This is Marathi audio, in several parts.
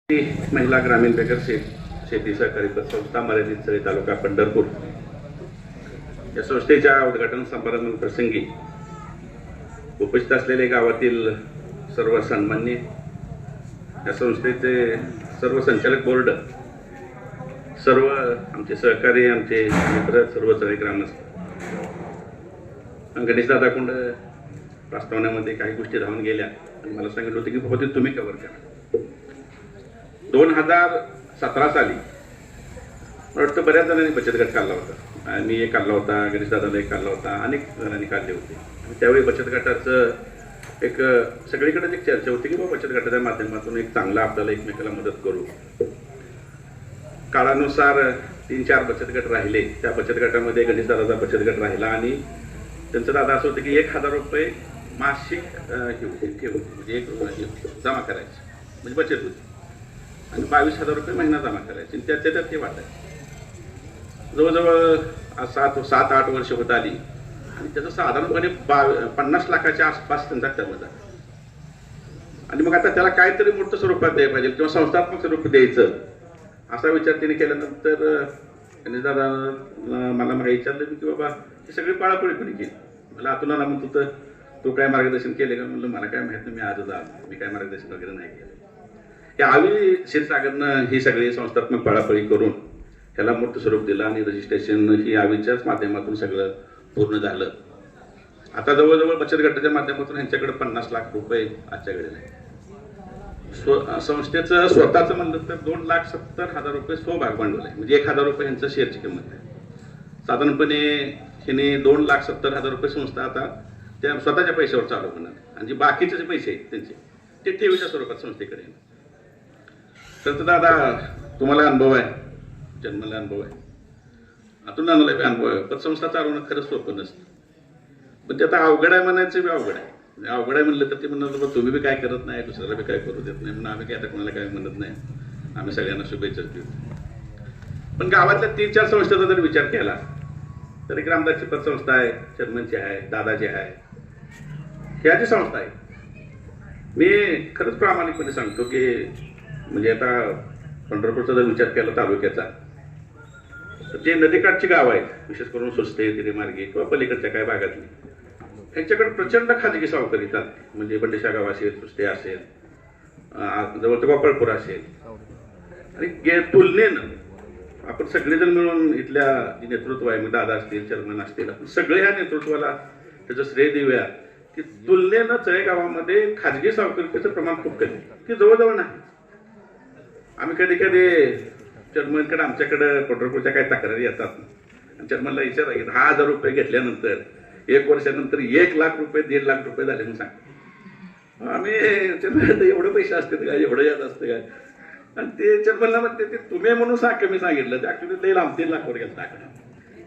महिला ग्रामीण बेगर शेती सहकारी पतसंस्था मर्यादित सळे तालुका पंढरपूर या संस्थेच्या उद्घाटन समारंभ प्रसंगी उपस्थित असलेले गावातील सर्व सन्मान्य, या संस्थेचे सर्व संचालक बोर्ड, सर्व आमचे सहकारी, आमचे मित्र, सर्व सगळे ग्रामस्थ, गणेशदादा कुंड प्रस्तावनेमध्ये काही गोष्टी राहून गेल्या आणि मला सांगितलं होतं की बाबा ते तुम्ही कव्हर करा. 2017 साली वाटतं बऱ्याच जणांनी बचत गट काढला होता. मी एक काढला होता, गणेशदादाला एक काढला होता, अनेक जणांनी काढले होते. त्यावेळी बचत गटाचं एक सगळीकडे एक चर्चा होती की बाबा बचत गटाच्या माध्यमातून एक चांगला आपल्याला एकमेकाला मदत करू. काळानुसार 3-4 बचत गट राहिले. त्या बचत गटामध्ये गणेशदादाचा बचत गट राहिला आणि त्यांचं दादा असं होतं की 1000 रुपये मासिक म्हणजे जमा करायचे, म्हणजे बचत होती, आणि 22,000 रुपये महिना जमा करायचे, त्यात ते वाटायचे. जवळजवळ 7-8 वर्ष होत आली आणि त्याचं साधारणपणे 50 लाखाच्या आसपास त्यांचा टर्म झाला. आणि मग आता त्याला काहीतरी मोठं स्वरूपात द्यायला पाहिजे किंवा संस्थात्मक स्वरूप द्यायचं असा विचार त्यांनी केल्यानंतर दादा मला विचारलं की बाबा ही सगळी पाळापळी कोणी केली. मला अतुलाला म्हणतो तर तू काय मार्गदर्शन केले का? म्हणलं मला काय माहित नाही, मी आजच आलो, मी काय मार्गदर्शन वगैरे नाही केलं. या आवी क्षीरसागरनं ही सगळी संस्थात्मक पळापळी करून त्याला मोठं स्वरूप दिलं आणि रजिस्ट्रेशन ही आवीच्याच माध्यमातून सगळं पूर्ण झालं. आता जवळजवळ बचत गटाच्या माध्यमातून ह्यांच्याकडे 50 लाख रुपये आजच्याकडे नाही. संस्थेचं स्वतःचं म्हणलं तर 2,70,000 रुपये स्वभाग भांडवल आहे, म्हणजे 1,000 रुपये ह्यांचं शेअरची किंमत आहे. साधारणपणे हिने 2,70,000 रुपये संस्था आता त्या स्वतःच्या पैशावर चालू होणार आणि जे बाकीचे जे पैसे आहेत त्यांचे ते ठेवीच्या स्वरूपात संस्थेकडे येणार. तर दादा तुम्हाला अनुभव आहे, जन्माला अनुभव आहे, अतुल नानाला अनुभव आहे. पतसंस्था चालवणं खरंच सोपं नसतं, पण ते आता अवघड आहे म्हणायचं बी अवघड आहे. अवघड आहे म्हणलं तर ते म्हणलं तुम्ही बी काय करत नाही, दुसऱ्याला बी काय करू देत नाही, म्हणून आम्ही काय आता कोणाला काय म्हणत नाही, आम्ही सगळ्यांना शुभेच्छा देऊ. पण गावातल्या 3-4 संस्थेचा जर विचार केला तर एक रामदासची पतसंस्था आहे, चेअरमनची आहे, दादाची आहे, ह्या जी संस्था आहे. मी खरंच प्रामाणिकपणे सांगतो की म्हणजे आता पंढरपूरचा जर विचार केला तालुक्याचा तर जे नदीकाठची गाव आहेत, विशेष करून सुस्ते, तिरेमार्गे किंवा पलीकडच्या काही भागातली, त्यांच्याकडे प्रचंड खाजगी सावकारी चालते. म्हणजे बंडेशा गाव असेल, सुस्ते असेल, जवळचं गोपाळपूर असेल, आणि तुलनेनं आपण सगळेजण मिळून इथल्या जे नेतृत्व आहे, मग दादा असतील, चेअरमन असतील, आपण सगळे ह्या नेतृत्वाला त्याचं श्रेय देऊया की तुलनेनं चळे गावामध्ये खाजगी सावकारीचं प्रमाण खूप कमी, की जवळजवळ नाही. आम्ही कधी चेअरमनकडे आमच्याकडे पंढरपूरच्या काही तक्रारी येतात आणि चेअरमनला विचार 10,000 रुपये घेतल्यानंतर 1 वर्षानंतर 1 लाख रुपये 1.5 लाख रुपये झाले म्हणून सांग. आम्ही एवढे पैसे असते काय, एवढं याद असतं काय? आणि ते चेअरमनला म्हणते ते तुम्ही म्हणून सांग, मी सांगितलं ते ऍक्च्युली ते लांब 3 लाखवर गेलं आकडा.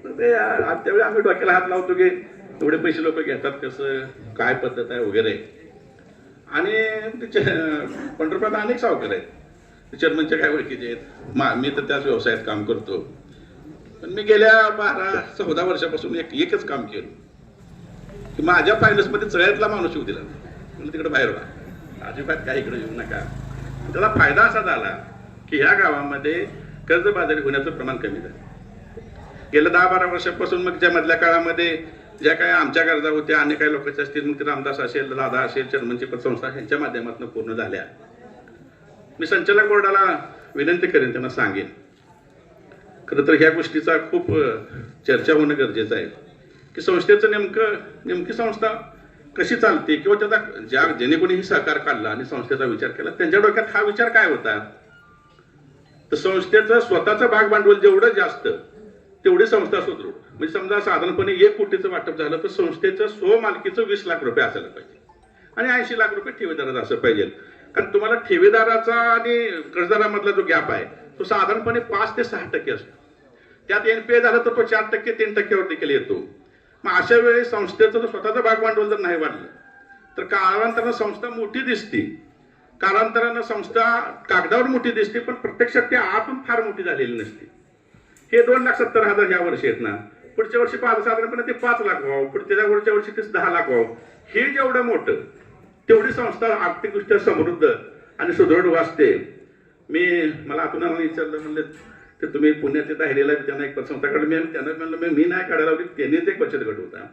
तर ते त्यावेळी आम्ही डोक्याला हात लावतो की एवढे पैसे लोक घेतात कसं, काय पद्धत आहे वगैरे. आणि पंढरपुरात अनेक सावकार आहेत, चेअरमनच्या काय ओळखीचे आहेत. मी तर त्याच व्यवसायात काम करतो, पण मी गेल्या 12-14 वर्षापासून एकच काम केलं की माझ्या फायनान्समध्ये चळ्यातला माणूस येऊ दिला म्हणजे तिकडे बाहेर व्हा, अजिबात काय इकडे येऊ नका. त्याला फायदा असा झाला की ह्या गावामध्ये कर्जबाजारी होण्याचं प्रमाण कमी झालं. गेल्या 10-12 वर्षापासून मग त्या मधल्या काळामध्ये ज्या काही आमच्या गरजा होत्या, अनेक काही लोकांच्या असतील, मग ते रामदास असेल, दादा असेल, चेअरमनची पतसंस्था ह्यांच्या माध्यमातून पूर्ण झाल्या. मी संचालक बोर्डाला विनंती करेन, त्यांना सांगेन खरं तर ह्या गोष्टीचा खूप चर्चा होणं गरजेचं आहे की संस्थेचं नेमकी संस्था कशी चालते किंवा त्याचा ज्याने कोणी ही सहकार काढला आणि संस्थेचा विचार केला त्यांच्या डोक्यात हा विचार काय होता. तर संस्थेचं स्वतःचं भाग भांडवल जेवढं जास्त तेवढी संस्था सुदृढ. म्हणजे समजा साधारणपणे 1 कोटीचं वाटप झालं तर संस्थेचं स्वमालकीचं 20 लाख रुपये असायला पाहिजे आणि 80 लाख रुपये ठेवीदाराचा असं पाहिजे. कारण तुम्हाला ठेवीदाराचा आणि कर्जदारामधला जो गॅप आहे तो साधारणपणे 5 ते 6% असतो. त्यात एनपीए झालं तर तो 4%, 3%वर देखील येतो. मग अशा वेळी संस्थेचं स्वतःचा भाग भांडवल जर नाही वाढलं तर कालांतरानं संस्था मोठी दिसते, कालांतरानं संस्था कागदावर मोठी दिसते, पण प्रत्यक्षात ती आतून फार मोठी झालेली नसते. हे 2,70,000 ह्या वर्षी आहेत ना, पुढच्या वर्षी साधारणपणे ते 5 लाख व्हावं, पुढच्या वर्षी ते 10 लाख व्हावं. हे जेवढं मोठं तेवढी संस्था आर्थिकदृष्ट्या समृद्ध आणि सुदृढ वाचते. मला आतून विचारलं, म्हणलं ते तुम्ही पुण्याचे दाहिरीला त्यांना एक पतसंस्था काढली. त्यांना म्हणलं मी नाही काढायला लावली, त्यांनीच एक बचत गट होता,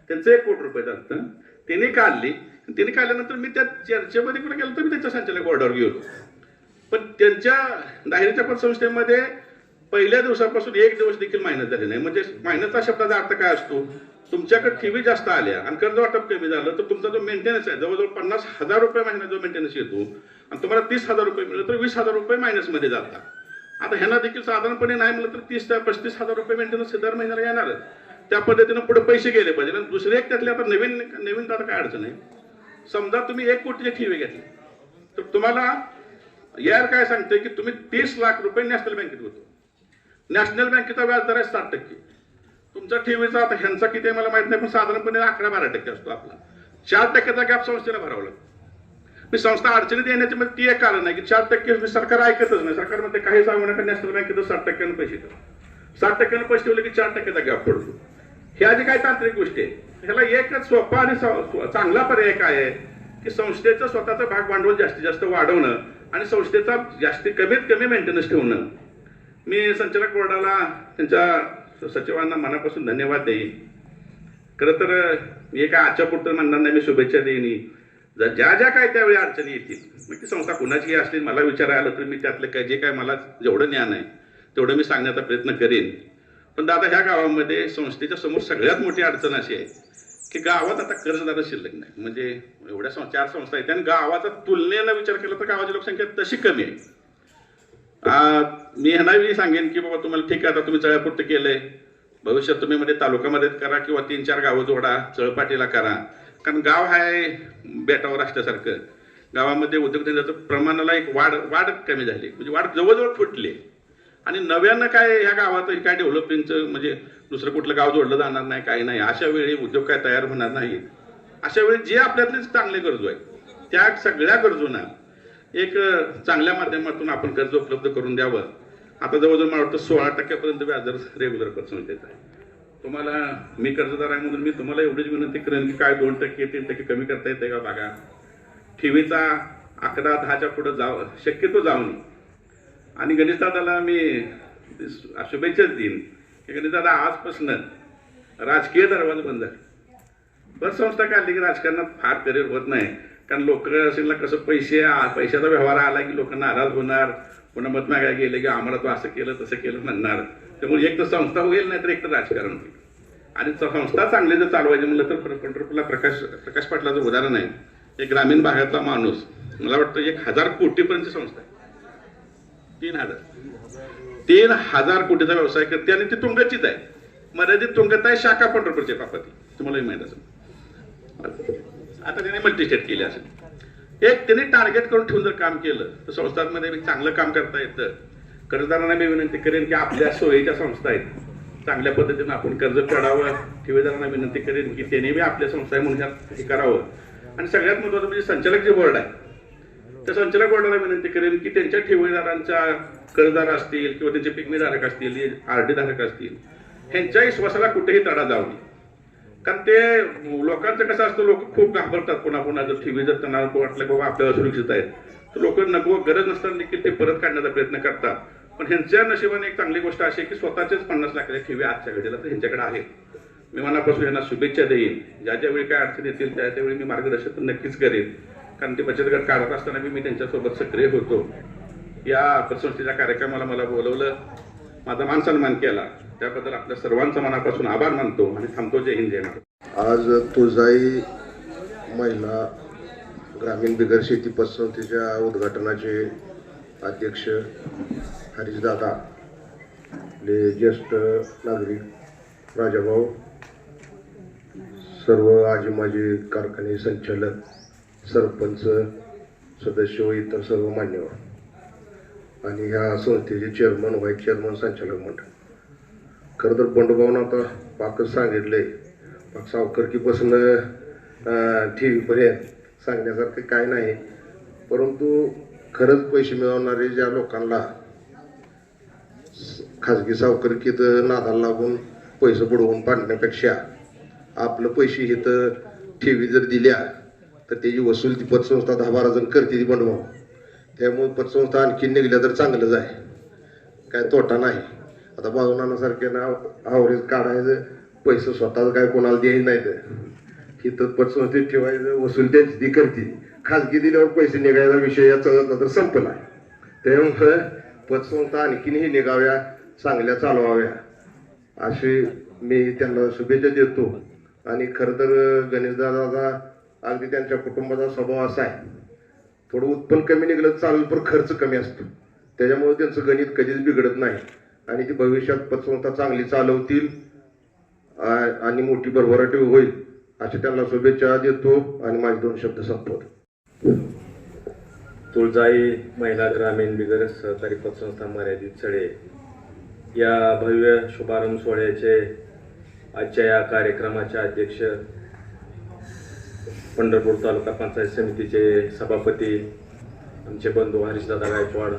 त्यांचं 1 कोटी रुपये जातं, त्यांनी काढल्यानंतर मी त्या चर्चेमध्ये कुठे गेलो तर मी त्यांच्या संचालक बोर्डावर गेलो. पण त्यांच्या दाहिरीच्या पतसंस्थेमध्ये पहिल्या दिवसापासून 1 दिवस देखील मायनस झाले नाही. म्हणजे मायनसचा शब्दाचा अर्थ काय असतो, तुमच्याकडे ठेवी जास्त आल्या आणि कर्ज वाटप कमी झालं तर तुमचा जो मेंटेनन्स आहे जवळजवळ 50,000 रुपये महिना जो मेंटेनन्स येतो आणि तुम्हाला 30,000 रुपये मिळलं तर 20,000 रुपये मायनसमध्ये जातात. आता ह्यांना देखील साधारणपणे नाही म्हणलं तर 30,000 ते 35,000 रुपये मेंटेनन्स दर महिन्याला येणार. त्या पद्धतीनं पुढे पैसे गेले पाहिजे. आणि दुसरे एक त्यातले आता नवीन आता काय अडचण आहे, समजा तुम्ही 1 कोटीची ठेवी घेतली तर तुम्हाला यार काय सांगते की तुम्ही 30 लाख रुपये नॅशनल बँकेत होतो. नॅशनल बँकेचा व्याजदर आहे 7%. तुमचा ठेवीचा आता ह्यांचा किती आहे मला माहित नाही, पण साधारणपणे 11-12% असतो आपला. 4%चा गॅप संस्थेला भरावा लागतो. मी संस्था अडचणीत येण्याचे म्हणजे ती एक कारण आहे की 4% सरकार ऐकतच नाही. सरकार म्हणते काही सांगू नका, नॅशनल बँकेत 60% पैसे ठेवा. 60% पैसे ठेवले की 4%चा गॅप पडतो. हे आधी काय तांत्रिक गोष्टी आहे. ह्याला एकच सोपा आणि चांगला पर्याय काय आहे की संस्थेचं स्वतःचं भाग भांडवल जास्तीत जास्त वाढवणं आणि संस्थेचा कमीत कमी मेंटेनन्स ठेवणं. मी संचालक बोर्डाला त्यांच्या सचिवांना मनापासून धन्यवाद देईन. खरं तर मी काय आजच्या पुरतं म्हणणार नाही, मी शुभेच्छा देईन. ज्या काय त्यावेळी अडचणी येतील मग ती संस्था कुणाची असली मला विचारायला तर मी त्यातलं काय जे काय मला जेवढं ज्ञान आहे तेवढं मी सांगण्याचा प्रयत्न करेन. पण दादा ह्या गावामध्ये संस्थेच्या समोर सगळ्यात मोठी अडचण अशी आहे की गावात आता कर्जदार शिल्लक नाही. म्हणजे एवढ्या 4 संस्था आहेत आणि गावाचा तुलनेनं विचार केला तर गावाची लोकसंख्या तशी कमी आहे. मी ह्यांनाही सांगेन की बाबा तुम्हाला ठीक आहे, आता तुम्ही चळ्यापुरतं केलंय, भविष्यात तुम्ही मध्ये तालुक्यामध्ये करा किंवा 3-4 गावं जोडा, चळपाटीला करा. कारण गाव आहे बेटावर असल्यासारखं. गावामध्ये उद्योगधंद्याचं प्रमाणाला एक वाढ कमी झाली, म्हणजे वाढ जवळजवळ फुटली. आणि नव्यानं काय ह्या गावात काय डेव्हलपिंगचं म्हणजे दुसरं कुठलं गाव जोडलं जाणार नाही, काही नाही. अशा वेळी उद्योग काय तयार होणार नाही. अशा वेळी जे आपल्यातले चांगले गरजू आहेत त्या सगळ्या गरजूंना एक चांगल्या माध्यमातून आपण कर्ज उपलब्ध करून द्यावं. आता जवळजवळ मला वाटतं 16% व्याजदर रेग्युलर पतसंस्थेचा आहे. तुम्हाला मी कर्जदार आहे म्हणून मी तुम्हाला एवढीच विनंती करेन की काय 2%-3% कमी करता येते का बघा. ठेवीचा आकडा 10च्या पुढे शक्यतो जाऊ नये. आणि गणेश दादाला मी शुभेच्छाच देईन की गणेश दादा आजपासून राजकीय दरवाजे बंद झाले. बस संस्था काढली की राजकारणात फार करिअर होत नाही. कारण लोक असेल ना कसं पैशाचा व्यवहार आला की लोक नाराज होणार, पुन्हा मत मागायला गेले की आम्हाला तो असं केलं तसं केलं म्हणणार. त्यामुळे एक तर संस्था होईल नाही तर एक तर राजकारण होईल. आणि संस्था चांगले जर चालवायचे म्हणलं तर पंढरपूरला प्रकाश पाटलाचं उदाहरण आहे. एक ग्रामीण भागातला माणूस मला वाटतं 1,000 कोटीपर्यंतची संस्था आहे. 3,000 कोटीचा व्यवसाय करते आणि ती तुंगचीच आहे. मर्यादित तुंगत आहे, शाखा पंढरपूरचे पापती तुम्हालाही माहित असेल. आता त्याने मल्टीस्टेट केले असेल. एक त्याने टार्गेट करून ठेवून जर काम केलं तर संस्थांमध्ये चांगलं काम करता येतं. कर्जदारांना मी विनंती करेन की आपल्या सोयीच्या संस्था आहेत, चांगल्या पद्धतीने आपण कर्ज फेडावं. ठेवीदारांना विनंती करेन की त्यांनी बी आपल्या संस्था म्हणून हे करावं. आणि सगळ्यात महत्त्वाचं म्हणजे संचालक जे बोर्ड आहे त्या संचालक बोर्डाला विनंती करेन की त्यांच्या ठेवीदारांच्या कर्जदार असतील किंवा त्यांचे पिकमीधारक असतील, RD धारक असतील, ह्यांच्या विश्वासाला कुठेही तडा जाऊ नये. कारण ते लोकांचं कसं असतं, लोक खूप घाबरतात. पुन्हा जर ठेवी जर त्यांना वाटलं बाबा आपल्याला सुरक्षित आहेत तर लोक नको गरज नसताना देखील ते परत काढण्याचा प्रयत्न करतात. पण ह्यांच्या नशिबाने एक चांगली गोष्ट अशी आहे की स्वतःचेच 50 लाखाच्या ठेवी आजच्या घडीला तर ह्यांच्याकडे आहेत. मी मनापासून यांना शुभेच्छा देईन. ज्या वेळी काय अडचण येतील त्यावेळी मी मार्गदर्शन नक्कीच करेन. कारण ते बचत गट काढत असताना मी त्यांच्यासोबत सक्रिय होतो. या पतसंस्थेच्या कार्यक्रमाला मला बोलवलं, माझा मान सन्मान केला, त्याबद्दल आपल्या सर्वांचा मनापासून आभार मानतो आणि थांबतो. जय हिंद, जय महाराष्ट्र. आज तुळजाई महिला ग्रामीण बिगर शेती पतसंस्थेच्या उद्घाटनाचे अध्यक्ष हरीशदादा, आपले ज्येष्ठ नागरिक राजाभाऊ, सर्व आजी माजी कारखाने संचालक, सरपंच सदस्य व इतर सर्व मान्यवर आणि ह्या संस्थेचे चेअरमन, व्हाईस चेअरमन, संचालक मंडळ. खरं तर बंडूभाऊनं आता पाकच सांगितले, पाक सावकारकीपासून ठेवीपर्यंत सांगण्यासारखं काय नाही. परंतु खरंच पैसे मिळवणारे ज्या लोकांना खाजगी सावकारकीत नादाला लागून पैसे बुडवून पाडण्यापेक्षा आपलं पैसे इथं ठेवी जर दिल्या तर त्याची वसूल ती पतसंस्था 10-12 जण करते. ती बंडभाऊ त्यामुळे पतसंस्था आणखी निघल्या तर चांगलंच आहे, काय तोटा नाही. आता बाळूनानासारखे नाव आवरेज काढायचं, पैसे स्वतःच काय कोणाला द्यायचं नाही, तर इथं पतसंस्थेत ठेवायचं, वसूल त्यांची ती करते. खाजगी दिल्यावर पैसे निघायचा विषय याचा तर संपला. त्यामुळे पतसंस्था आणखीनही निघाव्या, चांगल्या चालवाव्या अशी मी त्यांना शुभेच्छा देतो. आणि खरं तर गणेशदादाचा अगदी त्यांच्या कुटुंबाचा स्वभाव असा आहे, थोडं उत्पन्न कमी निघलं चालेल पण खर्च कमी असतो. त्याच्यामुळे त्यांचं गणित कधीच बिघडत नाही आणि ती भविष्यात पतसंस्था चांगली चालवतील आणि मोठी भरभराटी होईल अशी त्यांना शुभेच्छा देतो आणि माझे 2 शब्द संपवतो. तुळजाई महिला ग्रामीण बिगर सहकारी पतसंस्था मर्यादित सडे या भव्य शुभारंभ सोहळ्याचे आजच्या या कार्यक्रमाचे अध्यक्ष, पंढरपूर तालुका पंचायत समितीचे सभापती आमचे बंधू हरीशदादा गायकवाड,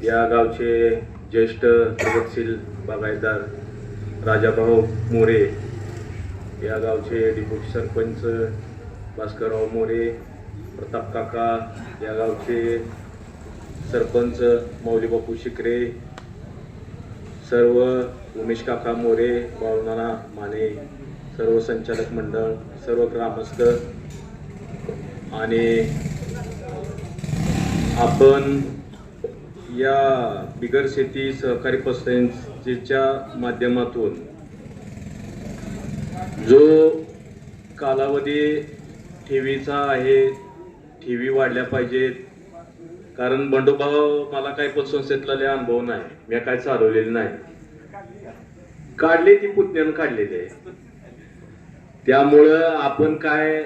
या गावचे ज्येष्ठ प्रगतशील बागायतदार राजाभाऊ मोरे, या गावचे डिप्युटी सरपंच भास्करराव मोरे, प्रताप काका, या गावचे सरपंच मौलीबापू शिकरे, सर्व उमेश काका मोरे, बाळूनाना माने, सर्व संचालक मंडळ, सर्व ग्रामस्थ आणि आपण या बिगर शेती सहकारी पतसंस्थेच्या माध्यमातून जो कालावधी ठेवीचा आहे, ठेवी वाढल्या पाहिजेत. कारण बंडोभाव मला काही पतसंस्थेतला लय अनुभव नाही, मी काय चालवलेली नाही, काढले ती पुतण्यानं काढलेली आहे. त्यामुळं आपण काय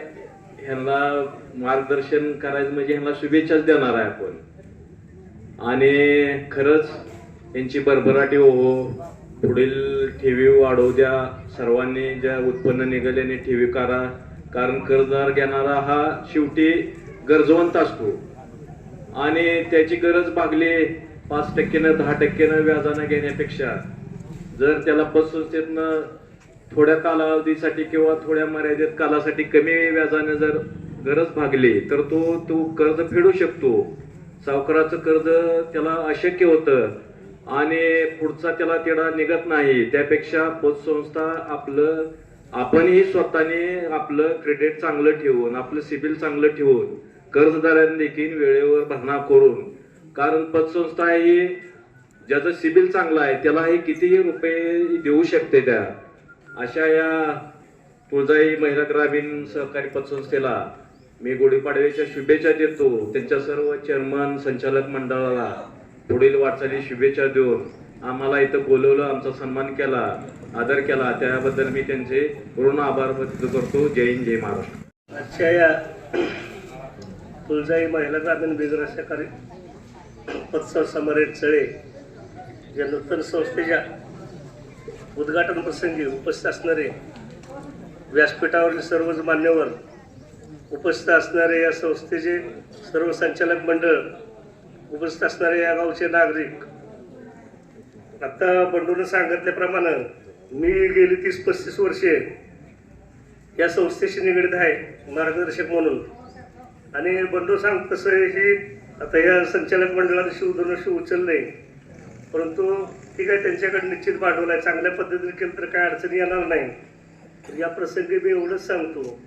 ह्यांना मार्गदर्शन करायचं म्हणजे ह्यांना शुभेच्छाच देणार आहे आपण. आणि खरंच यांची भरभराटी हो, पुढील ठेवी वाढवू द्या. सर्वांनी ज्या उत्पन्न निघाल्याने ठेवी करा, कारण कर्जदार घेणारा हा शेवटी गरजवंत असतो आणि त्याची गरज भागली 5% 10% व्याजानं घेण्यापेक्षा जर त्याला पतसंस्थेतनं थोड्या कालावधीसाठी किंवा थोड्या मर्यादित कालासाठी कमी व्याजाने जर गरज भागली तर तो कर्ज फेडू शकतो. सावकाराचं कर्ज त्याला अशक्य होतं आणि पुढचा त्याला तेढा निघत नाही. त्यापेक्षा पतसंस्था आपणही स्वतःने आपलं क्रेडिट चांगलं ठेवून, आपलं सिबिल चांगलं ठेवून, कर्जदारांनी देखील वेळेवर भरणा करून, कारण पतसंस्था ही ज्याचं सिबिल चांगलं आहे त्यालाही कितीही रुपये देऊ शकते. त्या अशा या तुळजाई महिला ग्रामीण सहकारी पतसंस्थेला मी गुढीपाडव्याच्या शुभेच्छा देतो. त्यांच्या सर्व चेअरमन संचालक मंडळाला पुढील वाटचाली शुभेच्छा देऊन आम्हाला इथं बोलवलं, आमचा सन्मान केला, आदर केला, त्याबद्दल मी त्यांचे पूर्ण आभार व्यक्त करतो. जय हिंद, जय महाराष्ट्र. आजच्या या तुळजाई महिला ग्रामीण बिगर सहकारी पतसंस्था मर्यादित सडे या नूतन संस्थेच्या उद्घाटन प्रसंगी उपस्थित असणारे, व्यासपीठावरील सर्वच मान्यवर, उपस्थित असणारे या संस्थेचे सर्व संचालक मंडळ, उपस्थित असणारे या गावचे नागरिक. आता बंडूने सांगितल्याप्रमाणे मी गेली 30-35 वर्षे या संस्थेशी निगडीत आहे मार्गदर्शक म्हणून. आणि बंडू सांग तसं ही आता या संचालक मंडळाने शिवधनुष्य उचलले, परंतु ठीक आहे, त्यांच्याकडे निश्चित भांडवल आहे, चांगल्या पद्धतीने केलं तर काय अडचणी येणार नाही. या प्रसंगी मी एवढंच सांगतो,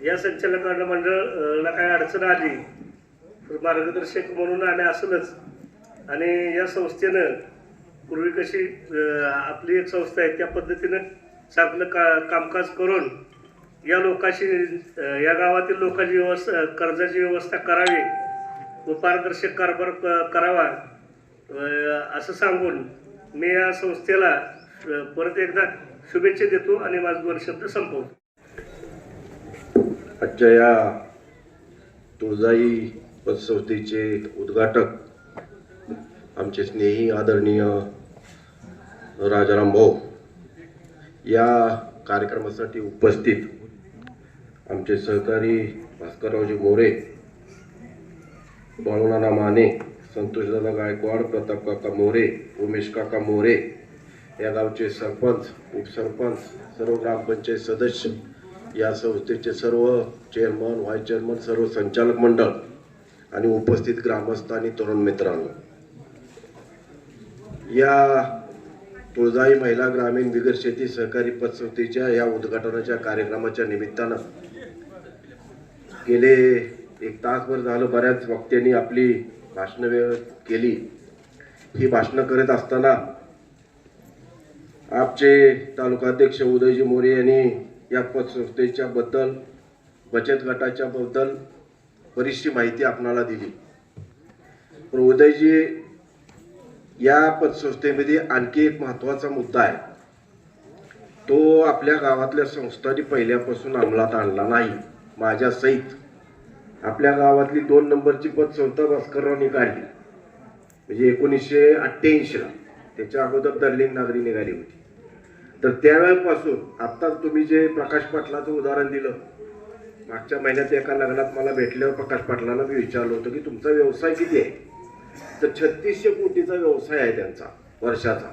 या संचालक मंडळाला काय अडचण आली तर मार्गदर्शक म्हणून आणि असलंच. आणि या संस्थेनं पूर्वी कशी आपली एक संस्था आहे त्या पद्धतीनं चांगलं कामकाज करून या लोकांशी, या गावातील लोकांची व्यवस्था, कर्जाची व्यवस्था करावी व पारदर्शक कारभार करावा असं सांगून मी या संस्थेला परत एकदा शुभेच्छा देतो आणि माझे 2 शब्द संपवतो. आजच्या या तुळजाई पतसंस्थेचे उद्घाटक आमचे स्नेही आदरणीय राजाराम भाऊ, या कार्यक्रमासाठी उपस्थित आमचे सहकारी भास्कररावजी मोरे, बाळूनाना माने, संतोषदादा गायकवाड, प्रताप काका मोरे, उमेश काका मोरे, या गावचे सरपंच, उपसरपंच, सर्व ग्रामपंचायत सदस्य, या संस्थेचे सर्व चेअरमन, व्हाईस चेअरमन, सर्व संचालक मंडळ आणि उपस्थित ग्रामस्थ आणि तरुण मित्रांनो, या तुळजाई महिला ग्रामीण बिगर शेती सहकारी पतसंस्थेच्या या उद्घाटनाच्या कार्यक्रमाच्या निमित्तानं गेले एक तासभर झालं बऱ्याच वक्त्यांनी आपली भाषणं केली. ही भाषणं करत असताना आपचे तालुकाध्यक्ष उदयजी मोरे यांनी या पतसंस्थेच्या बद्दल, बचत गटाच्या बद्दल बरीचशी माहिती आपणाला दिली. पण उदयजी, या पतसंस्थेमध्ये आणखी एक महत्त्वाचा मुद्दा आहे. तो आपल्या गावातल्या संस्थांनी पहिल्यापासून अंमलात आणला नाही. माझ्या सहित आपल्या गावातली 2 नंबरची पतसंस्था भास्करराव काढली, म्हणजे 1988ला. त्याच्या अगोदर दर्लिंग नागरी निघाली होती. तर त्यावेळेपासून आता तुम्ही जे प्रकाश पाटलाचं उदाहरण दिलं, मागच्या महिन्यात एका लग्नात मला भेटल्यावर प्रकाश पाटलांना मी विचारलं होतं की तुमचा व्यवसाय किती आहे. तर 3600 कोटीचा व्यवसाय आहे त्यांचा वर्षाचा.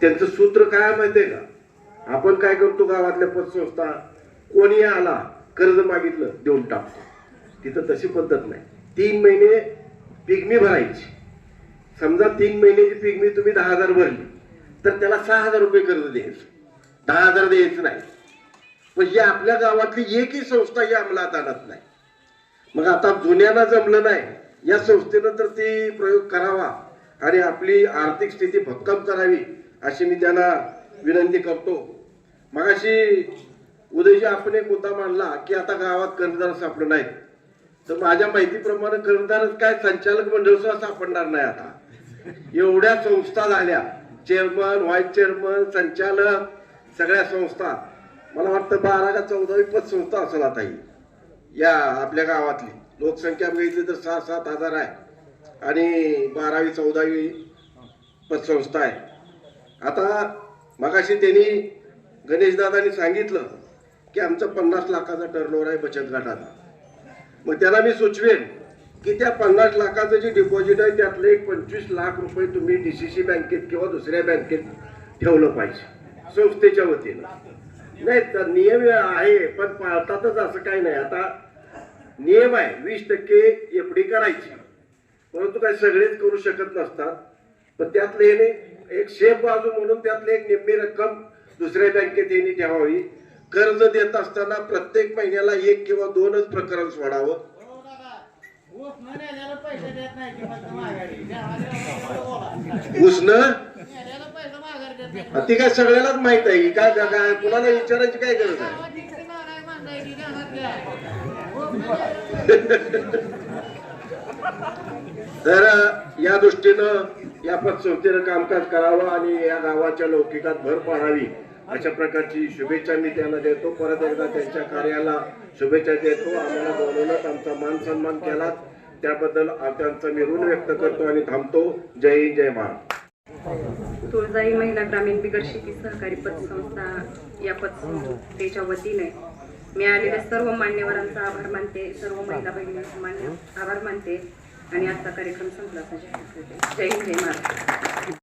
त्यांचं सूत्र काय माहिती आहे का? आपण काय करतो गावातल्या पतसंस्था, कोणी आला कर्ज मागितलं देऊन टाकतो. तिथं तशी पद्धत नाही. 3 महिने पिगमी भरायची. समजा 3 महिन्याची पिगमी तुम्ही 10,000 भरली तर त्याला 6,000 रुपये कर्ज द्यायचं, 10,000 द्यायचं नाही. म्हणजे आपल्या गावातली एकही संस्था ही अंमलात आणत नाही. मग आता जुन्यांना जमलं नाही, या संस्थेनं तर ती प्रयोग करावा आणि आपली आर्थिक स्थिती भक्कम करावी अशी मी त्यांना विनंती करतो. मगाशी उदयजी आपण एक मुद्दा मांडला की आता गावात कर्जदार सापडले नाहीत. तर माझ्या माहितीप्रमाणे कर्जदारच काय संचालक मंडळ सुद्धा सापडणार नाही. आता एवढ्या संस्था झाल्या, चेअरमन, व्हाईस चेअरमन, संचालक, सगळ्या संस्था. मला वाटतं 12 का 14वी पतसंस्था असेल आता ही या आपल्या गावातली. लोकसंख्या बघितली तर 6-7 हजार आहे आणि 12वी 14वी पतसंस्था आहे. आता मगाशी त्यांनी गणेशदादांनी सांगितलं की आमचा 50 लाखाचा टर्नओव्हर आहे बचत गटाचा. मग त्याला मी सुचवेन की त्या 50 लाखाचं जे डिपॉझिट आहे त्यातले एक 25 लाख रुपये तुम्ही DCC बँकेत किंवा दुसऱ्या बँकेत ठेवलं पाहिजे संस्थेच्या वतीनं. नाही तर नियम आहे पण पाळतातच असं काही नाही. आता नियम आहे 20% FD करायची, परंतु काही सगळेच करू शकत नसतात. पण त्यातले एक शेफ बाजू म्हणून त्यातले एक निम्मी रक्कम दुसऱ्या बँकेत यांनी ठेवावी. कर्ज देत असताना प्रत्येक महिन्याला 1 किंवा 2च प्रकरण सोडावं. उसनं ती काय सगळ्यालाच माहित आहे. काय कुणाला विचारायची काय गरज आहे. तर या दृष्टीनं या पतसंस्थेनं कामकाज करावं आणि या गावाच्या लौकिकात भर पाडावी अशा प्रकारची शुभेच्छा मी त्यांना देतो. परत एकदा त्यांच्या कार्याला शुभेच्छा देतो. आम्हाला बोलवलं, आमचा मान सन्मान केला त्याबद्दल त्यांचा मी ऋण व्यक्त करतो आणि थांबतो. जय हिंद, जय महाराष्ट्र. तुळजाई महिला ग्रामीण बिगर शेती सहकारी पतसंस्था या पतसंस्थेच्या वतीने मी आलेल्या सर्व मान्यवरांचा आभार मानते, सर्व महिला भगिनींचा आभार मानते आणि आजचा कार्यक्रम संपला. जय हिंद, जय महाराष्ट्र.